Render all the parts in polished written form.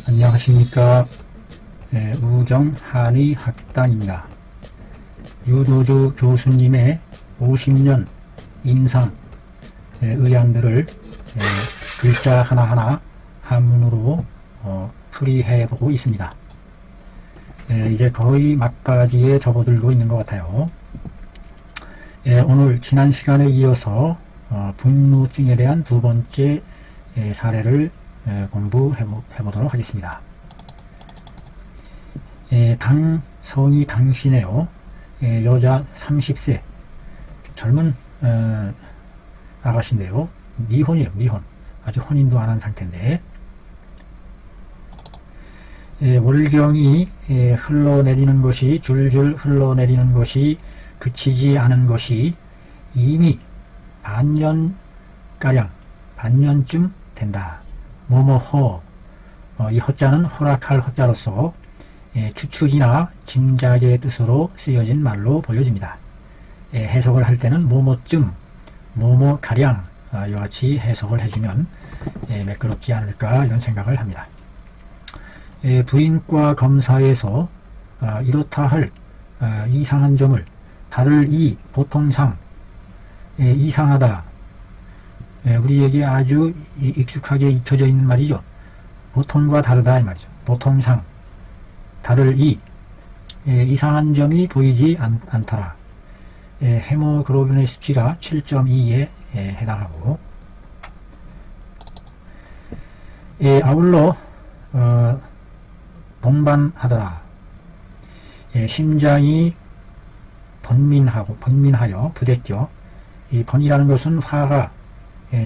안녕하십니까. 우정한의 학당입니다. 유도주 교수님의 50년 임상 의안들을 글자 하나하나 한문으로 풀이해보고 있습니다. 이제 거의 막바지에 접어들고 있는 것 같아요. 오늘 지난 시간에 이어서 분노증에 대한 두 번째 사례를 공부해보도록 하겠습니다. 성이 당신이에요. 여자 30세 젊은 아가씨인데요. 미혼이에요. 미혼. 아주 혼인도 안 한 상태인데 월경이 흘러내리는 것이 줄줄 흘러내리는 것이 그치지 않은 것이 이미 반년가량 반년쯤 된다. 뭐뭐허 이 허자는 허락할 허자로서 추측이나 짐작의 뜻으로 쓰여진 말로 보여집니다. 해석을 할 때는 뭐뭐쯤 뭐뭐가량 이와 같이 해석을 해주면 매끄럽지 않을까 이런 생각을 합니다. 부인과 검사에서 이렇다 할 이상한 점을 다를 이 보통상 이상하다 우리에게 아주 익숙하게 익혀져 있는 말이죠. 보통과 다르다 이 말이죠. 보통상 다를 이 이상한 점이 보이지 않더라. 헤모글로빈의 수치가 7.2에 해당하고 아울러 동반하더라. 심장이 번민하여 부댔죠. 이 번이라는 것은 화가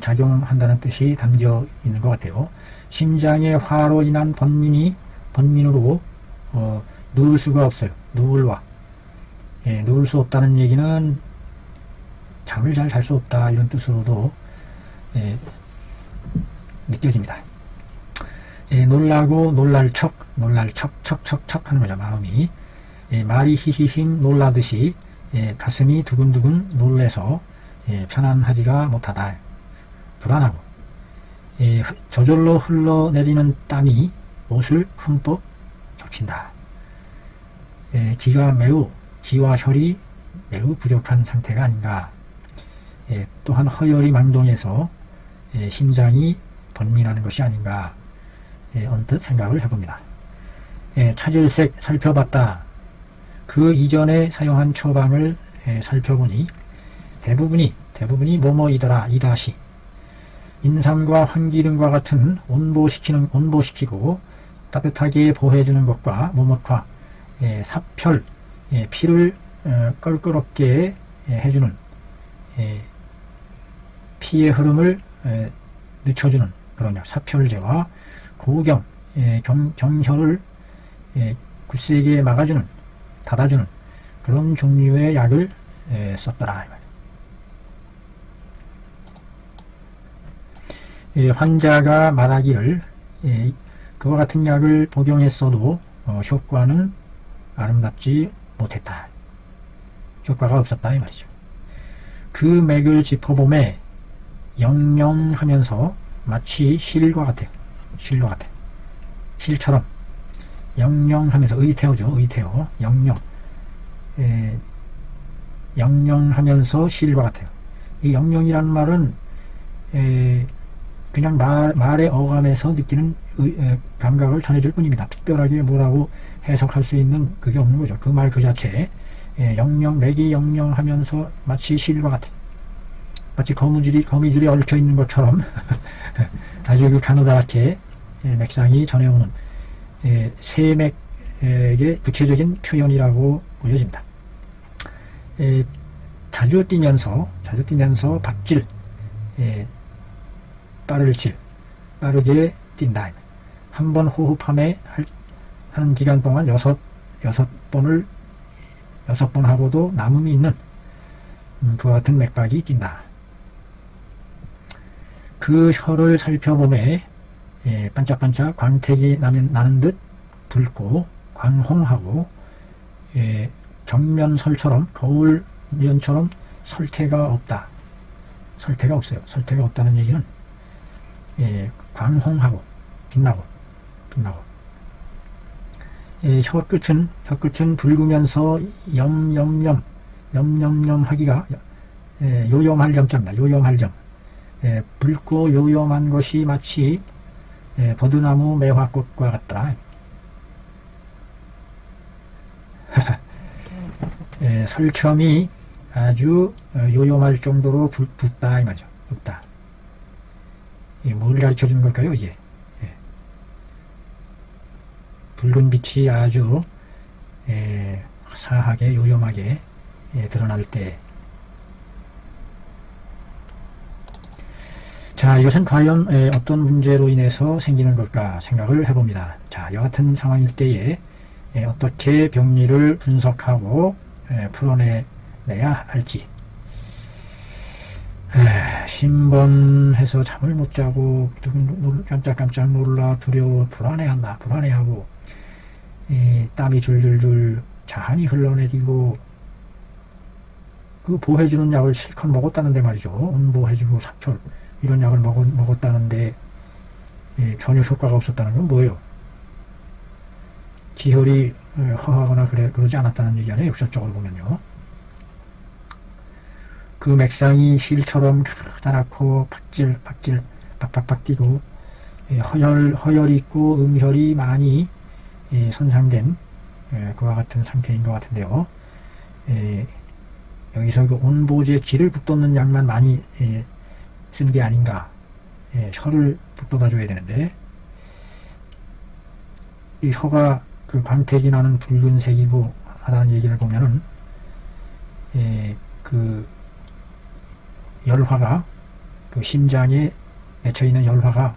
작용한다는 뜻이 담겨 있는 것 같아요. 심장의 화로 인한 번민으로 누울 수가 없어요. 누울 수 없다는 얘기는 잠을 잘 잘 수 없다 이런 뜻으로도 느껴집니다. 놀라고 놀랄 척 하는 거죠. 마음이 말이 히히힝 놀라듯이 가슴이 두근두근 놀래서 편안하지가 못하다. 불안하고 저절로 흘러내리는 땀이 옷을 흠뻑 적신다. 기와 혈이 매우 부족한 상태가 아닌가. 또한 허열이 망동해서 심장이 번민하는 것이 아닌가. 언뜻 생각을 해봅니다. 차질색 살펴봤다. 그 이전에 사용한 처방을 살펴보니 대부분이 뭐뭐이더라. 이다시 인삼과 환기 등과 같은 온보시키고 따뜻하게 보호해주는 것과 모목화 사펼 피를 껄끄럽게 해주는 피의 흐름을 늦춰주는 그런 약 사펼제와 고경 경혈을 굳세게 막아주는 닫아주는 그런 종류의 약을 썼더라. 환자가 말하기를 그와 같은 약을 복용했어도 효과는 아름답지 못했다. 효과가 없었다 이 말이죠. 그 맥을 짚어보매 영영하면서 마치 실과 같아요. 실처럼 영영하면서 의태어죠. 의태어 영영하면서 실과 같아요. 이 영영이라는 말은 그냥 말의 어감에서 느끼는 감각을 전해줄 뿐입니다. 특별하게 뭐라고 해석할 수 있는 그게 없는 거죠. 그 말 그 자체에 맥이 영영하면서 마치 실과 같아. 마치 거미줄이 얽혀 있는 것처럼 아주 그 가느다랗게 맥상이 전해오는 세맥의 구체적인 표현이라고 보여집니다. 자주 뛰면서 박질 빠르게 뛴다. 한 번 호흡함에 하는 기간 동안 여섯 번 하고도 남음이 있는 그와 같은 맥박이 뛴다. 그 혀를 살펴보매 반짝반짝 광택이 나는 듯 붉고 광홍하고 정면설처럼 거울면처럼 설태가 없다. 설태가 없어요. 설태가 없다는 얘기는 광홍하고 빛나고 끝나고. 혀끝은 붉으면서 염염염 하기가 요염할 염자입니다. 요염할 염. 붉고 요염한 것이 마치 버드나무 매화꽃과 같더라. 설첨이 아주 요염할 정도로 붓다 이 말이죠. 붓다. 뭘 가르쳐 주는 걸까요, 이게? 붉은 빛이 아주 화사하게 요염하게 드러날 때. 자, 이것은 과연 어떤 문제로 인해서 생기는 걸까 생각을 해봅니다. 자, 여하튼 상황일 때에 어떻게 병리를 분석하고 풀어내야 할지. 신번해서 잠을 못 자고 깜짝깜짝 놀라 두려워 불안해하고 땀이 줄줄줄 자한이 흘러내리고 그 보해주는 약을 실컷 먹었다는데 말이죠. 온보해주고 사철 이런 약을 먹었다는데 전혀 효과가 없었다는 건 뭐예요? 기혈이 허하거나 그러지 않았다는 얘기 아니에요. 역설적으로 보면요. 그 맥상이 실처럼 가다랗고 팍팍 뛰고 허혈이 있고 음혈이 많이 손상된 그와 같은 상태인 것 같은데요. 여기서 그 온보제 기를 북돋는 약만 많이 쓴 게 아닌가. 혀를 북돋아 줘야 되는데 이 혀가 그 광택이 나는 붉은색이고 하다는 얘기를 보면은 그 열화가 그 심장에 맺혀 있는 열화가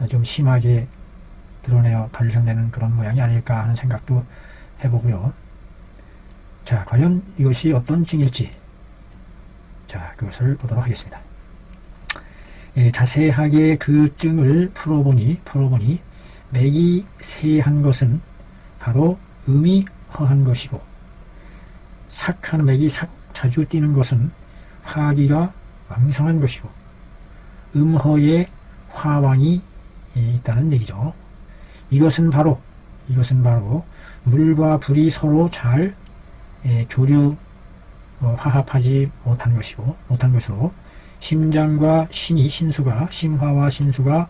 좀 심하게 드러내어 발생되는 그런 모양이 아닐까 하는 생각도 해보고요. 자, 과연 이것이 어떤 증일지, 자, 그것을 보도록 하겠습니다. 자세하게 그 증을 풀어보니 맥이 세한 것은 바로 음이 허한 것이고, 삭한 맥이 자주 뛰는 것은 화기가 왕성한 것이고, 음허에 화왕이 있다는 얘기죠. 이것은 바로 물과 불이 서로 잘 화합하지 못한 것으로 심장과 심화와 신수가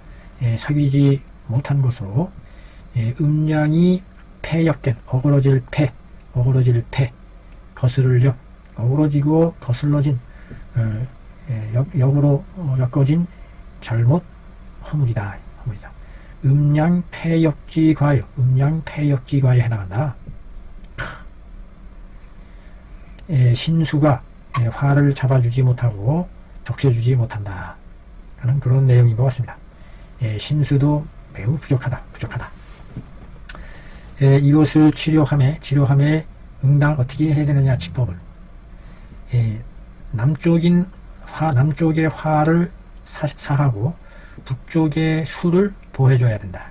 사귀지 못한 것으로 음양이 폐역된 어그러질 폐 거스를 역 어그러지고 거슬러진 역으로 엮어진 잘못 허물이다. 음양 폐역지과에 해당한다. 신수가 화를 잡아주지 못하고 적셔주지 못한다 하는 그런 내용인 것 같습니다. 신수도 매우 부족하다. 이것을 치료함에 응당 어떻게 해야 되느냐 치법을 남쪽의 화를 사하고 북쪽의 수를 보해줘야 된다.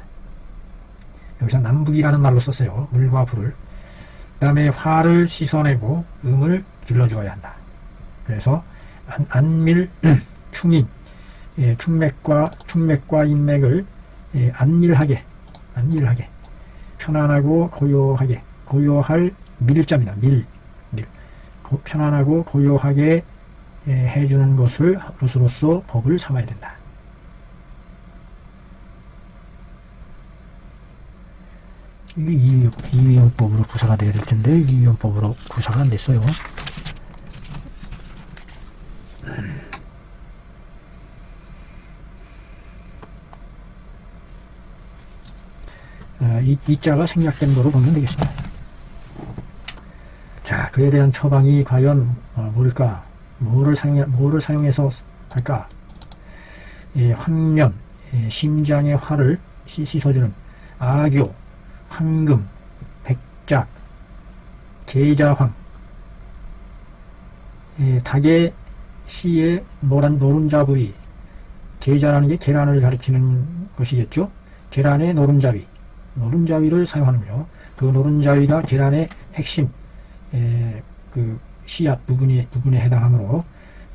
여기서 남북이라는 말로 썼어요. 물과 불을. 그 다음에 화를 씻어내고 음을 길러주어야 한다. 그래서 안밀 충인 충맥과 인맥을 안밀하게 편안하고 고요할 밀자입니다. 밀 편안하고 고요하게 해주는 것으로서 법을 삼아야 된다. 이게 이위용법으로 구사가 되어야 될 텐데 이위용법으로 구사가 안 됐어요. 이 자가 생략된 거로 보면 되겠습니다. 자, 그에 대한 처방이 과연 뭘까? 뭐를 사용해서 할까? 황련, 심장의 화를 씻어주는 아교, 황금, 백작, 계자황, 닭의 씨의 노른자 부위, 계자라는 게 계란을 가리키는 것이겠죠. 계란의 노른자위를 사용하는군요. 그 노른자위가 계란의 핵심, 그 씨앗 부분에 해당하므로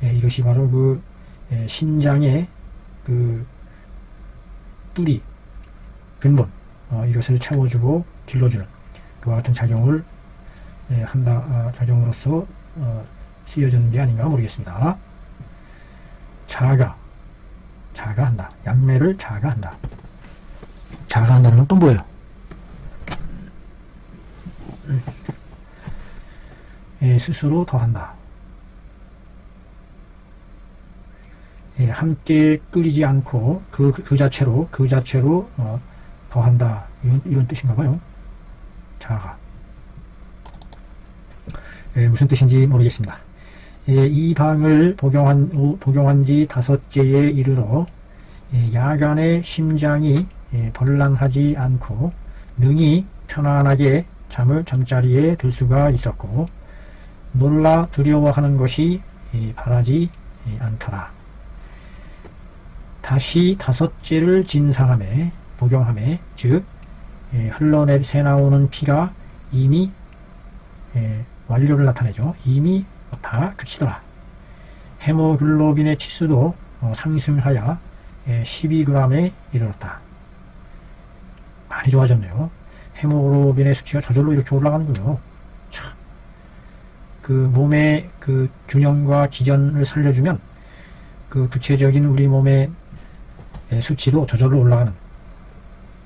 이것이 바로 그 신장의 그 뿌리, 근본, 이것을 채워주고 길러주는 그와 같은 작용을 작용으로서 쓰여지는 게 아닌가 모르겠습니다. 자가한다. 양매를 자가한다. 자가한다는 건 또 뭐예요? 스스로 더한다. 함께 끓이지 않고 그 자체로 더한다. 이런 뜻인가 봐요. 자가. 무슨 뜻인지 모르겠습니다. 이 방을 복용한 지 5제에 이르러 야간에 심장이 벌랑하지 않고 능히 편안하게 잠자리에 들 수가 있었고 놀라 두려워하는 것이 바라지 않더라. 다시 5제를 진상함에 복용함에 즉 흘러새 나오는 피가 이미 완료를 나타내죠. 이미 다 그치더라. 헤모글로빈의 치수도 상승하여 12g에 이르렀다. 많이 좋아졌네요. 헤모글로빈의 수치가 저절로 이렇게 올라가는군요. 참. 그 몸의 그 균형과 기전을 살려주면 그 구체적인 우리 몸의 수치도 저절로 올라가는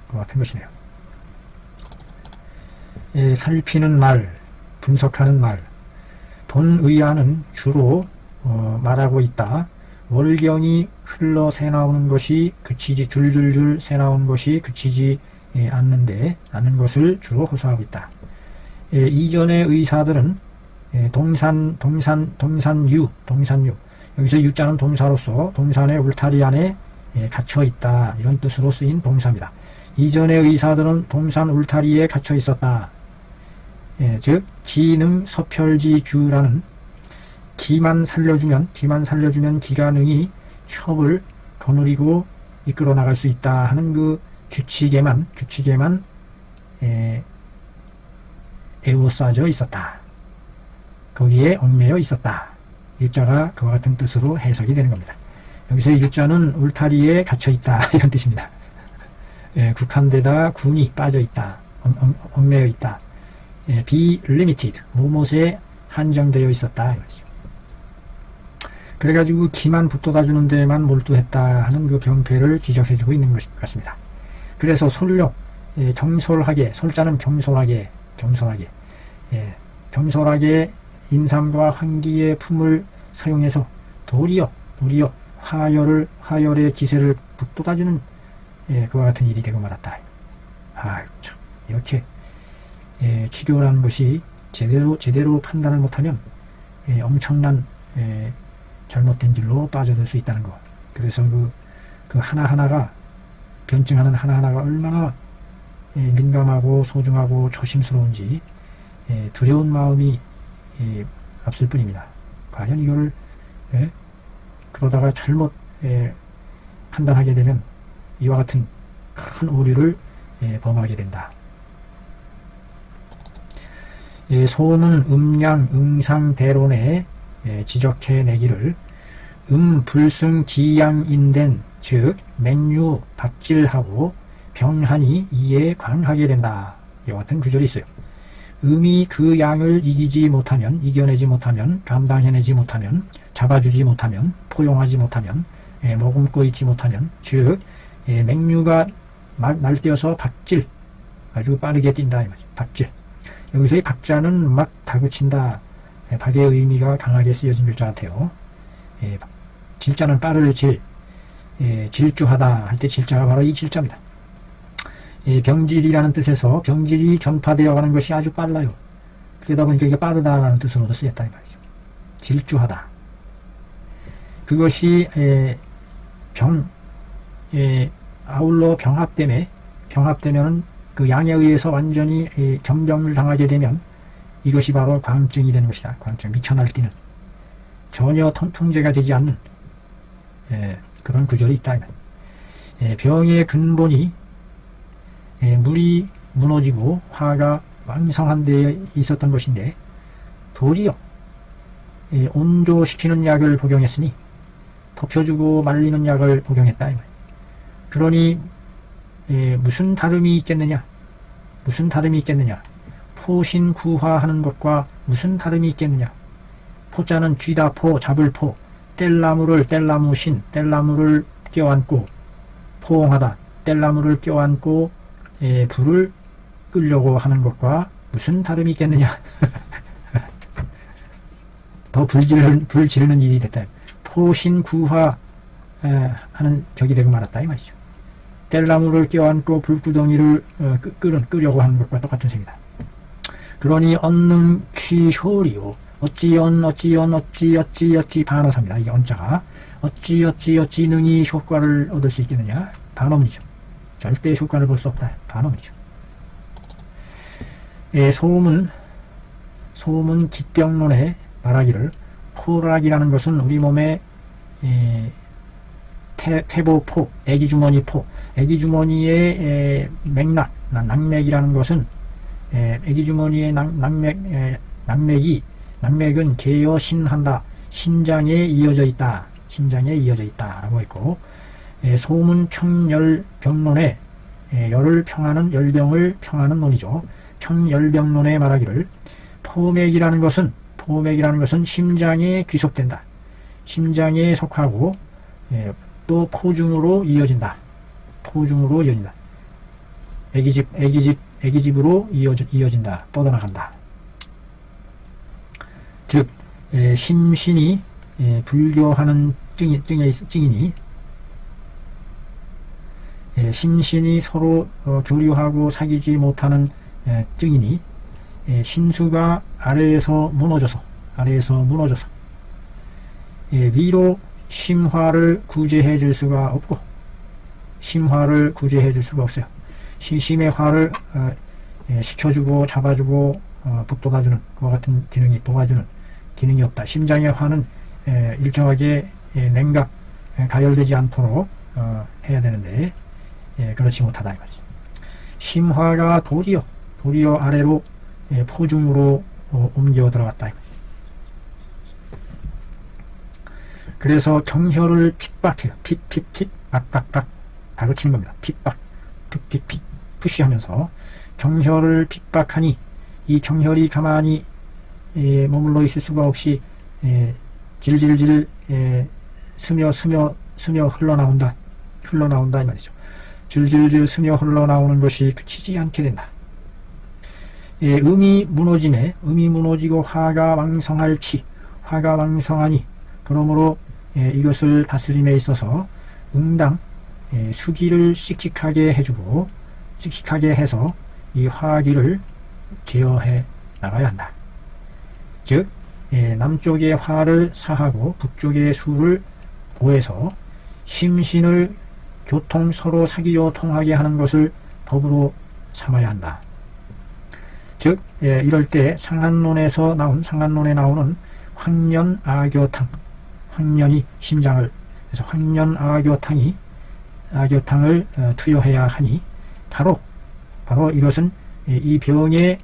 것 같은 것이네요. 살피는 말, 분석하는 말. 본의아는 주로 말하고 있다. 월경이 흘러 새나오는 것이 그치지 줄줄줄 새나오는 것이 그치지 않는 것을 주로 호소하고 있다. 이전의 의사들은 동산유 여기서 유자는 동사로서 동산의 울타리 안에 갇혀 있다 이런 뜻으로 쓰인 동사입니다. 이전의 의사들은 동산 울타리에 갇혀 있었다. 즉 기능 서펼지규라는 기만 살려주면 기가 능히 협을 거느리고 이끌어 나갈 수 있다 하는 그 규칙에만 에워싸져 있었다. 거기에 얽매여 있었다. 유자가 그와 같은 뜻으로 해석이 되는 겁니다. 여기서의 유자는 울타리에 갇혀 있다 이런 뜻입니다. 국한되다 군이 빠져 있다, 얽매여 있다. be limited, 무엇에 한정되어 있었다. 그래가지고 기만 붙돋아 주는 데만 몰두했다 하는 그 병폐를 지적해주고 있는 것 같습니다. 그래서 솔록, 경솔하게, 솔자는 경솔하게, 경솔하게 인삼과 황기의 품을 사용해서 도리어 화열의 기세를 붙돋아주는 그와 같은 일이 되고 말았다. 아유 참, 이렇게 치료라는 것이 제대로 판단을 못하면 엄청난 잘못된 길로 빠져들 수 있다는 것. 그래서 그 하나하나가 변증하는 하나하나가 얼마나 민감하고 소중하고 조심스러운지 두려운 마음이 앞설 뿐입니다. 과연 이거를 그러다가 잘못 판단하게 되면 이와 같은 큰 오류를 범하게 된다. 소는 음양 응상대론에 지적해내기를 불승기양인된 즉 맹유 박질하고 병하니 이에 광하게 된다. 이와 같은 구절이 있어요. 음이 그 양을 이겨내지 못하면 감당해내지 못하면 잡아주지 못하면 포용하지 못하면 머금고 있지 못하면 즉 맹류가 날뛰어서 박질 아주 빠르게 뛴다. 박질. 여기서의 박자는 막 다그친다. 박의 의미가 강하게 쓰여진 글자 같아요. 질자는 빠를 질주하다 할 때 질자가 바로 이 질자입니다. 병질이라는 뜻에서 병질이 전파되어 가는 것이 아주 빨라요. 그러다 보니까 이게 빠르다라는 뜻으로도 쓰였다 이 말이죠. 질주하다. 그것이 아울러 병합되면은 그 양에 의해서 완전히 겸병을 당하게 되면 이것이 바로 광증이 되는 것이다. 광증, 미쳐 날뛰는 전혀 통제가 되지 않는 그런 구절이 있다. 병의 근본이 물이 무너지고 화가 왕성한 데에 있었던 것인데 도리어 온조시키는 약을 복용했으니 덮여주고 말리는 약을 복용했다. 그러니 무슨 다름이 있겠느냐? 무슨 다름이 있겠느냐? 포신구화하는 것과 무슨 다름이 있겠느냐? 포자는 쥐다 포, 잡을 포, 뗄나무를 뗄나무신, 뗄나무를 껴안고 포옹하다, 뗄나무를 껴안고 불을 끄려고 하는 것과 무슨 다름이 있겠느냐? 더 불 지르는 일이 됐다. 포신구화 하는 격이 되고 말았다 이 말이죠. 뗄나무를 껴안고 불구덩이를 끄려고 하는 것과 똑같은 셈이다. 그러니 언능 취효리요. 어찌 반어사입니다. 이게 언자가 어찌 능히 효과를 얻을 수 있겠느냐? 반어문이죠. 절대 효과를 볼 수 없다. 반어문이죠. 소음은 기병론에 말하기를 포락이라는 것은 우리 몸의 태보포, 애기주머니포, 애기주머니의 맥락, 낙맥이라는 것은 애기주머니의 낙맥은 개여신한다. 신장에 이어져 있다. 신장에 이어져 있다. 라고 했고, 소문 평열병론에 열을 평하는 열병을 평하는 논이죠. 평열병론에 말하기를 포맥이라는 것은 심장에 귀속된다. 심장에 속하고 또 포중으로 이어진다. 포중으로 이어진다. 애기집으로 이어진다. 뻗어나간다. 즉 심신이 불교하는 증이니 심신이 서로 교류하고 사귀지 못하는 증이니 신수가 아래에서 무너져서 위로 심화를 구제해 줄 수가 없고 심화를 구제해 줄 수가 없어요. 심의 화를 식혀주고 잡아주고 북돋아주는 그와 같은 기능이 도와주는 기능이 없다. 심장의 화는 일정하게 냉각 가열되지 않도록 해야 되는데 그렇지 못하다 이 말이죠. 심화가 도리어 아래로 포중으로 옮겨 들어갔다. 그래서 경혈을 핍박해요. 박 다그치는 겁니다. 핍박, 푸시하면서 경혈을 핍박하니 이 경혈이 가만히 머물러 있을 수가 없이 질질질 스며 흘러나온다 이 말이죠. 줄줄줄 스며 흘러나오는 것이 그치지 않게 된다. 음이 무너지고 화가 왕성하니 그러므로 이것을 다스림에 있어서 응당 수기를 씩씩하게 해서 이 화기를 제어해 나가야 한다. 즉 남쪽의 화를 사하고 북쪽의 수를 보해서 심신을 서로 사귀어 통하게 하는 것을 법으로 삼아야 한다. 즉 이럴 때 상한론에 나오는 황년아교탕, 황년이 심장을 그래서 황년아교탕을 투여해야 하니 바로 이것은 이 병의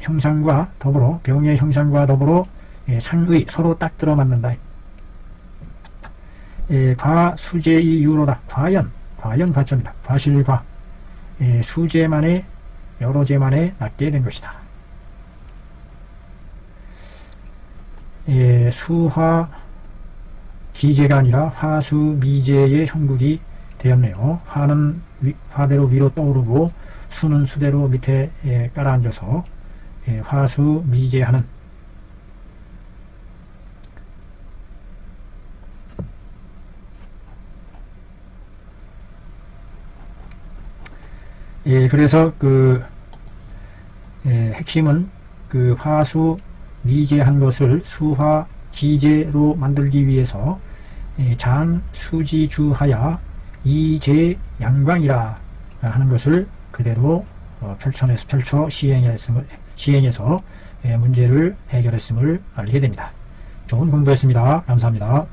형상과 더불어 상의 서로 딱 들어맞는다. 과수제이 유로다. 과연 과점이다. 과실과 수제만에 여러 제만에 낫게 된 것이다. 수화 기제가 아니라 화수 미제의 형국이 되었네요. 화는 화대로 위로 떠오르고 수는 수대로 밑에 깔아앉아서 화수 미제하는 그래서 핵심은 화수 미제한 것을 수화 기제로 만들기 위해서 장수지주하야 이제 양광이라 하는 것을 그대로 펼쳐 시행해서 문제를 해결했음을 알게 됩니다. 좋은 공부였습니다. 감사합니다.